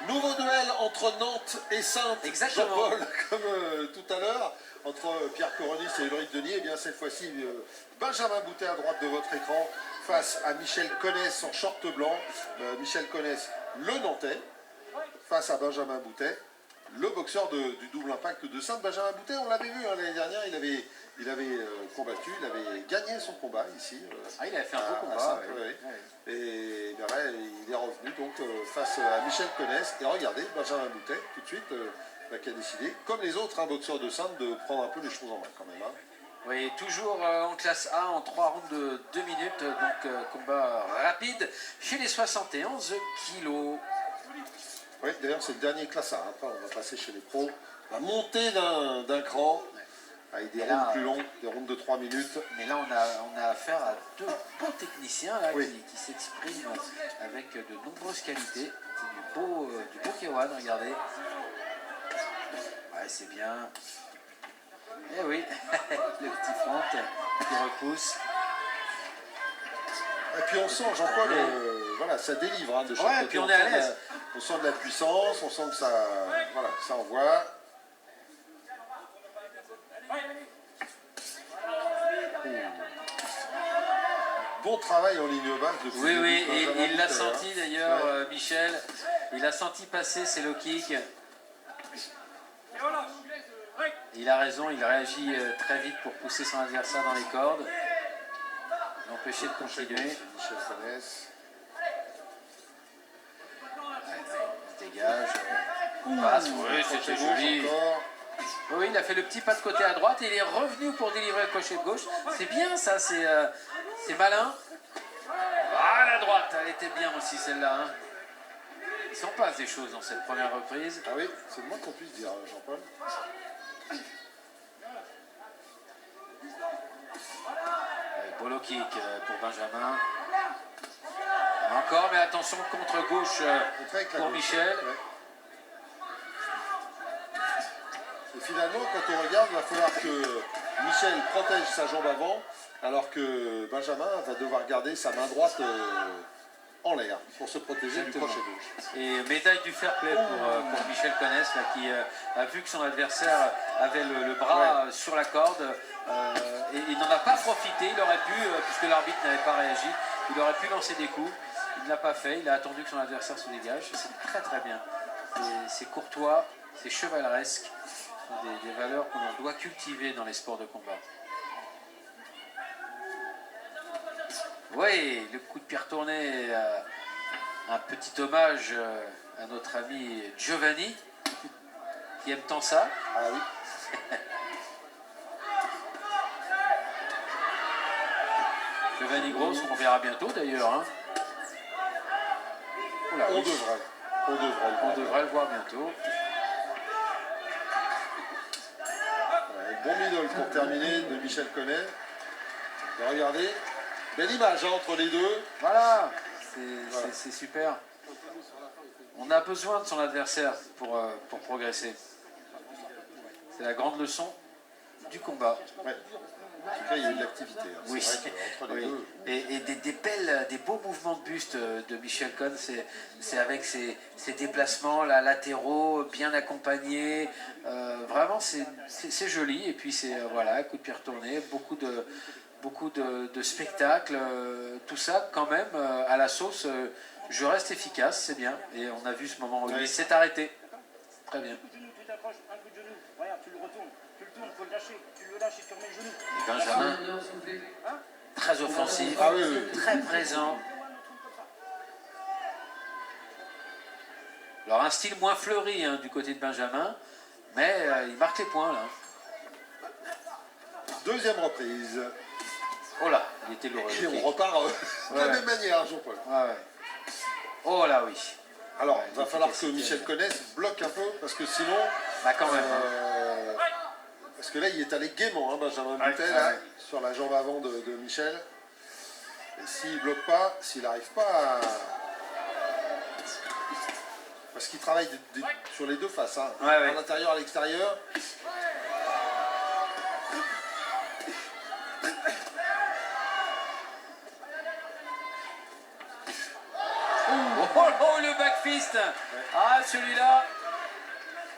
Nouveau duel entre Nantes et Saintes. Exactement. Jean-Paul, comme tout à l'heure, entre Pierre Coronis et Ulrich Denis. Et bien cette fois-ci, Benjamin Boutet à droite de votre écran face à Michel Conès en short blanc. Michel Conès, le Nantais, face à Benjamin Boutet, le boxeur du double impact de Saintes. Benjamin Boutet, on l'avait vu l'année dernière, il avait combattu, il avait gagné son combat ici. Il avait fait un beau combat. Saintes, ouais. Et bien là, il est revenu donc face à Michel Conès. Et regardez, Benjamin Boutet, tout de suite, qui a décidé, comme les autres boxeurs de Saintes, de prendre un peu les choses en main quand même. Oui, toujours en classe A en 3 rounds de 2 minutes, donc combat rapide chez les 71 kilos. Oui, d'ailleurs c'est le dernier classe A. Après on va passer chez les pros. La montée d'un cran. Avec des rondes plus longues, des rondes de 3 minutes. Mais là, on a affaire à deux bons techniciens là, oui. qui s'expriment avec de nombreuses qualités. C'est du beau K1, regardez. Ouais, c'est bien. Eh oui, le petit Franck qui repousse. Et puis on sent, Jean-Paul, voilà, ça délivre de chaque côté. Et puis on est à l'aise. On sent de la puissance, on sent que ça, voilà, ça envoie. Bon travail en ligne basse depuis. Oui, et il l'a senti d'ailleurs, Michel. Il a senti passer ses low kicks. Il a raison, il réagit très vite pour pousser son adversaire dans les cordes. L'empêcher de continuer. Michel Conès. Il dégage. Passe, oui, c'était joli. Oui, il a fait le petit pas de côté à droite et il est revenu pour délivrer le crochet de gauche. C'est bien ça, c'est malin. Ah, la droite, elle était bien aussi celle-là. Hein. Il s'en passe des choses dans cette première reprise. Ah oui, c'est le moins qu'on puisse dire, Jean-Paul. Beau low kick pour Benjamin. Encore, mais attention, contre-gauche pour Michel. Ouais. Et finalement, quand on regarde, il va falloir que Michel protège sa jambe avant, alors que Benjamin va devoir garder sa main droite en l'air pour se protéger du crochet gauche. Et médaille du fair play pour Michel Conès, là, qui a vu que son adversaire avait le bras sur la corde. Et il n'en a pas profité, il aurait pu, puisque l'arbitre n'avait pas réagi, il aurait pu lancer des coups. Il ne l'a pas fait, il a attendu que son adversaire se dégage. C'est très très bien. C'est courtois, c'est chevaleresque. Des valeurs qu'on doit cultiver dans les sports de combat. Oui, le coup de pied retourné, un petit hommage à notre ami Giovanni, qui aime tant ça. Ah oui. Giovanni Gross, on verra bientôt d'ailleurs. Hein. Oula, on devrait le voir bientôt. Bon middle pour terminer de Michel Conès. Et regardez, belle image entre les deux. Voilà, c'est super. On a besoin de son adversaire pour progresser. C'est la grande leçon du combat. Ouais. En tout cas, il y a eu de l'activité. Hein. Oui, entre les deux. Et des beaux mouvements de buste de Michel Conès, c'est avec ses déplacements là, latéraux, bien accompagnés. Vraiment, c'est joli. Et puis, c'est voilà, coup de pied retourné, beaucoup de spectacles. Tout ça, quand même, à la sauce, je reste efficace, c'est bien. Et on a vu ce moment où il s'est arrêté. Très bien. Tu t'accroches, un coup de genou, regarde, tu le retournes, il faut le lâcher, tu le lâches et tu remets le genou. Et Benjamin, très offensif, très présent. Alors un style moins fleuri du côté de Benjamin, mais il marque les points là. Deuxième reprise. Oh là, il était lourd. Et on repart de la même manière, Jean-Paul. Oh là oui. Alors, il va falloir que Michel Conès bloque un peu, parce que sinon... Bah quand même. Parce que là, il est allé gaiement, Benjamin Boutet, là, sur la jambe avant de Michel. Et s'il ne bloque pas, s'il n'arrive pas à... Parce qu'il travaille sur les deux faces, à l'intérieur, à l'extérieur. Oh, le back fist. Ah, celui-là,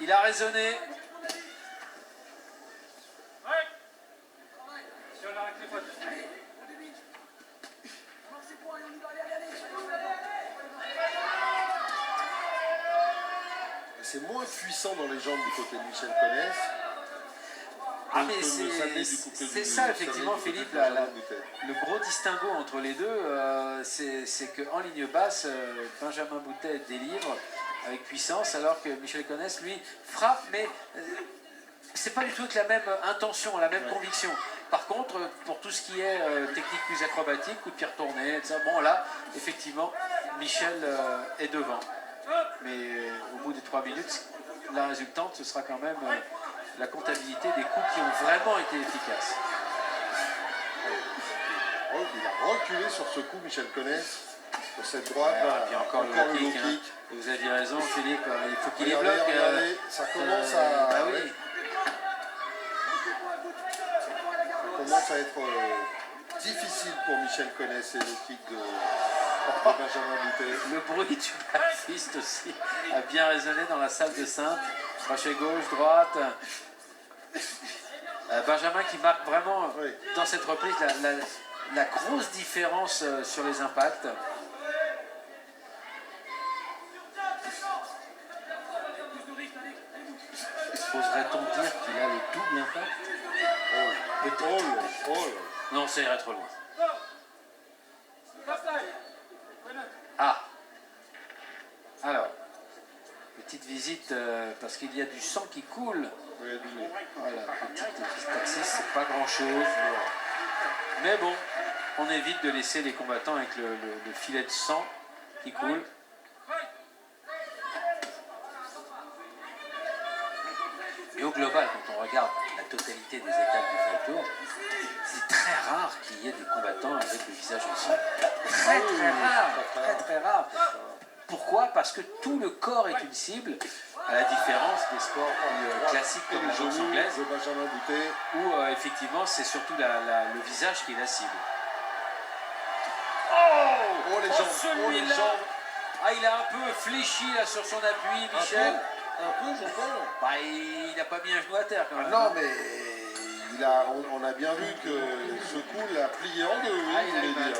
il a raisonné. C'est moins puissant dans les jambes du côté de Michel Conès. Ah mais c'est ça effectivement Philippe, le gros distinguo entre les deux, c'est qu'en ligne basse, Benjamin Boutet délivre avec puissance alors que Michel Conès lui frappe, mais c'est pas du tout avec la même intention, la même conviction. Par contre, pour tout ce qui est technique plus acrobatique, coup de pied retourné, etc., bon là, effectivement, Michel est devant. Mais au bout des 3 minutes, la résultante, ce sera quand même la comptabilité des coups qui ont vraiment été efficaces. Oh, il a reculé sur ce coup, Michel Conès, sur cette droite. Et puis encore le low kick. Hein. Vous aviez raison, Philippe, il faut qu'il les bloque. Regardez, ça commence à... Ah oui. Ça commence à être difficile pour Michel Conès et le kick de Benjamin Boutet. Le bruit du back-fist aussi a bien résonné dans la salle de Sainte. Crochet gauche, droite. Benjamin qui marque vraiment dans cette reprise la grosse différence sur les impacts. Oserait-on dire qu'il a le double impact? Non, ça irait trop loin. Ah. Alors, petite visite parce qu'il y a du sang qui coule. Voilà, petite taxis, c'est pas grand chose. Mais bon, on évite de laisser les combattants avec le filet de sang qui coule. Et au global, quand on regarde la totalité des étapes du Fight Tour, c'est très rare qu'il y ait des combattants avec le visage au sang. Très rare. Pourquoi? Parce que tout le corps est une cible, à la différence des sports plus classiques comme la boxe anglaise, de Benjamin Boutet, où effectivement c'est surtout le visage qui est la cible. Oh, les jambes. Ah, il a un peu fléchi là sur son appui, Michel. Un peu, je pense. Bah, il n'a pas mis un genou à terre quand même. Non, mais on a bien vu que ce coup l'a plié en deux, oui, il a eu mal.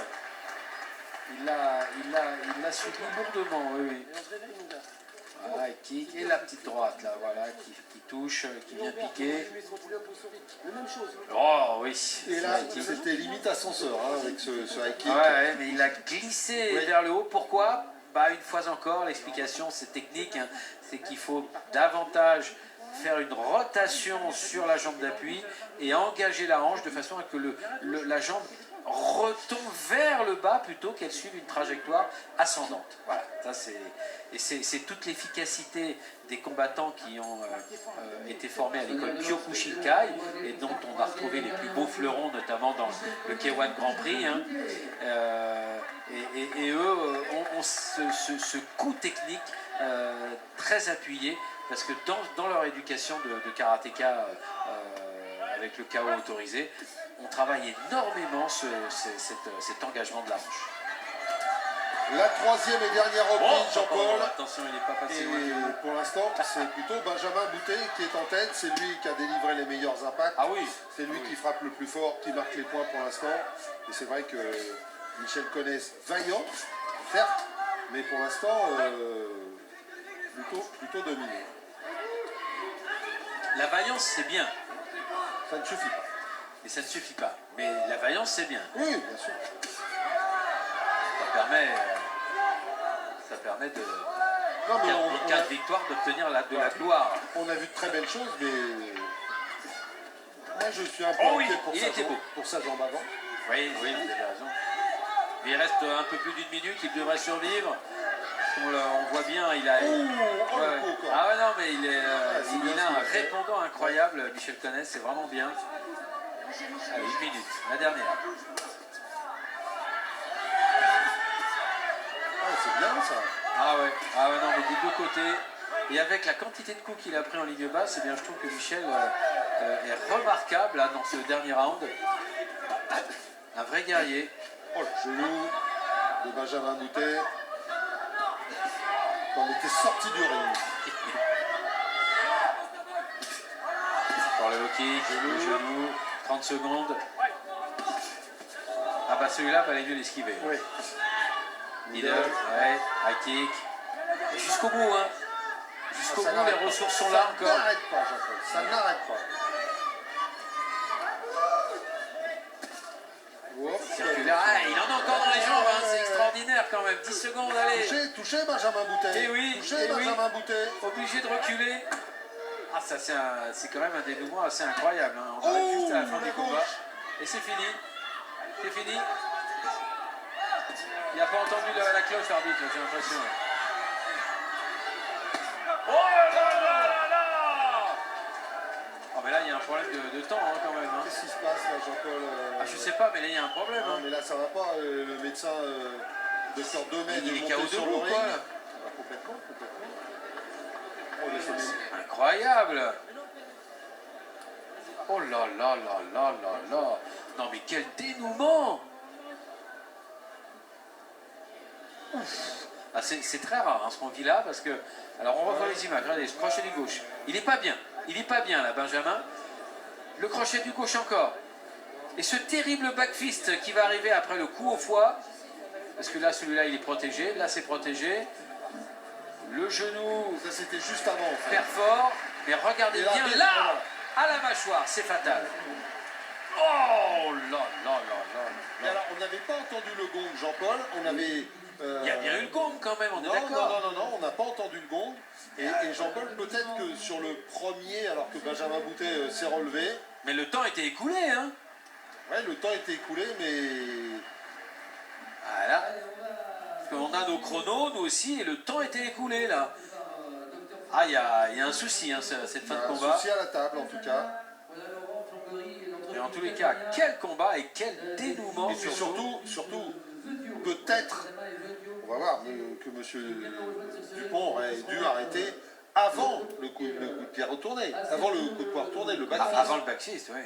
Il l'a suivi lourdement, oui. Voilà, kick, et la petite droite là, voilà, qui touche, qui vient piquer. Oh oui. Et là, c'était limite ascenseur hein, avec ce high kick. Ouais, mais il a glissé vers le haut. Pourquoi? Bah, une fois encore, l'explication c'est technique, hein, c'est qu'il faut davantage faire une rotation sur la jambe d'appui et engager la hanche de façon à que la jambe retombe vers le bas plutôt qu'elle suive une trajectoire ascendante. Voilà, ça c'est toute l'efficacité des combattants qui ont été formés à l'école Kyokushinkai et dont on a retrouvé les plus beaux fleurons, notamment dans le K1 Grand Prix. Hein. Et eux ont ce coup technique très appuyé parce que dans leur éducation de karatéka avec le KO autorisé, on travaille énormément cet engagement de la hanche. La troisième et dernière reprise, Jean-Paul. Attention, il n'est pas passé loin. Et pour l'instant, c'est plutôt Benjamin Boutet qui est en tête. C'est lui qui a délivré les meilleurs impacts. Ah oui. C'est lui qui frappe le plus fort, qui marque les points pour l'instant. Et c'est vrai que Michel Conès, vaillant, certes, mais pour l'instant, plutôt dominé. La vaillance, c'est bien. Ça ne suffit pas. Et ça ne suffit pas. Mais la vaillance, c'est bien. Oui, bien sûr. Ça permet de, non, mais en cas de victoire, d'obtenir de la gloire. On a vu de très belles choses, mais moi je suis un peu inquiet pour sa jambe avant. Oui, vous avez raison. Il reste un peu plus d'une minute, il devrait survivre. On voit bien, il a... Ah ouais, non, mais il a un répondant incroyable, Michel Conès, c'est vraiment bien. Allez, une minute, la dernière. C'est bien ça. Ah ouais, non, mais des deux côtés. Et avec la quantité de coups qu'il a pris en ligne basse, eh bien, je trouve que Michel est remarquable là, dans ce dernier round. Un vrai guerrier. Oh, le genou de Benjamin Boutet. était sorti du ring. Pour le hockey, le genou, 30 secondes. Ah bah celui-là, fallait mieux l'esquiver. Oui. Middle, ouais, high kick. Et jusqu'au bout, hein. Jusqu'au Ça bout, n'arrête les pas. ressources sont là Ça encore. n'arrête pas, Jean-Paul. Ça n'arrête pas. Circulaire. Ah, il en a encore dans les jambes, hein. C'est extraordinaire quand même. 10 secondes, allez. Touché Benjamin Boutet. Eh oui, Touché eh oui. Benjamin Boutet. Obligé de reculer. Ah, ça c'est quand même un dénouement assez incroyable, hein. On arrive juste à la fin du combat. Et c'est fini. C'est fini. Il n'a pas entendu la cloche, l'arbitre, j'ai l'impression. Oh là là là là! Oh mais là il y a un problème de temps hein, quand même. Hein. Qu'est-ce qui se passe là, Jean-Paul Ah je sais pas, mais là il y a un problème. Non, Hein. mais là ça va pas. Le médecin Dr Domet Il est monté KO sur le debout ring. quoi là. Ah, complètement. Oh, laissez-nous. Incroyable! Oh là là là là là là! Non mais quel dénouement! Ah, c'est très rare hein, ce qu'on vit là parce que. Alors on revoit les images, regardez, ce crochet du gauche. Il est pas bien, là, Benjamin. Le crochet du gauche encore. Et ce terrible backfist qui va arriver après le coup au foie. Parce que là, celui-là, il est protégé. Là, c'est protégé. Le genou Ça c'était juste avant en fait. perfort. Mais regardez Et là, bien bim, là, voilà. à la mâchoire, c'est fatal. Oh là là là là. Et alors on n'avait pas entendu le gong, Jean-Paul. On avait. Il y a bien eu le gong quand même, on est Non, d'accord. non, on n'a pas entendu le gong. Et Jean-Paul, peut-être que sur le premier, alors que Benjamin Boutet s'est relevé, Mais le temps était écoulé, hein. ouais, le temps était écoulé, mais Voilà. Parce qu'on a nos chronos, nous aussi, et le temps était écoulé là. Ah, il y a un souci, hein, cette il y fin a de un combat. souci à la table en tout cas. Et en tous les cas, quel combat et quel dénouement. Et puis surtout, peut-être, on va voir, que M. Dupont aurait dû arrêter avant le coup de pied retourné, avant le coup de poing retourné, le backfist. Avant le backfist, oui.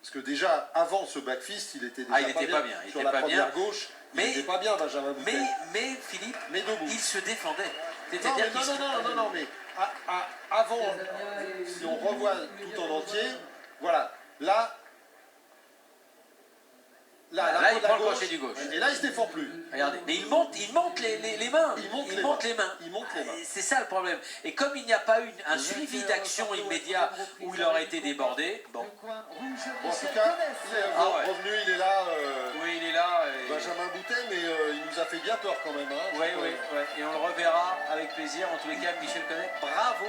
Parce que déjà, avant ce backfist, il était déjà Ah, il était pas bien, il sur était la pas première bien. gauche, Mais- il n'était pas bien, Benjamin Boutet. Mais Philippe, Mais debout. il se défendait. Non, C'est-à-dire mais qu'il se... non, mais avant, si on revoit tout en entier, voilà, là, Là, la il côte à prend le crochet du gauche. Et là, il se défend plus. Regardez, mais il monte les mains. Il monte les mains. Il monte les mains. C'est ça le problème. Et comme il n'y a pas eu un suivi d'action immédiat où il aurait été débordé, bon. Bon, en tout cas, il est Ah ouais. revenu, il est là, Oui, il est là. Et... Benjamin Boutet, mais il nous a fait bien peur quand même. Hein, Oui, oui, ouais. Et on le reverra avec plaisir. En tous les cas, Michel Connet, bravo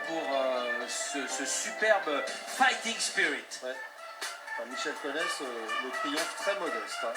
pour ce superbe fighting spirit. Ouais. Enfin, Michel Connet, le triomphe très modeste. Hein.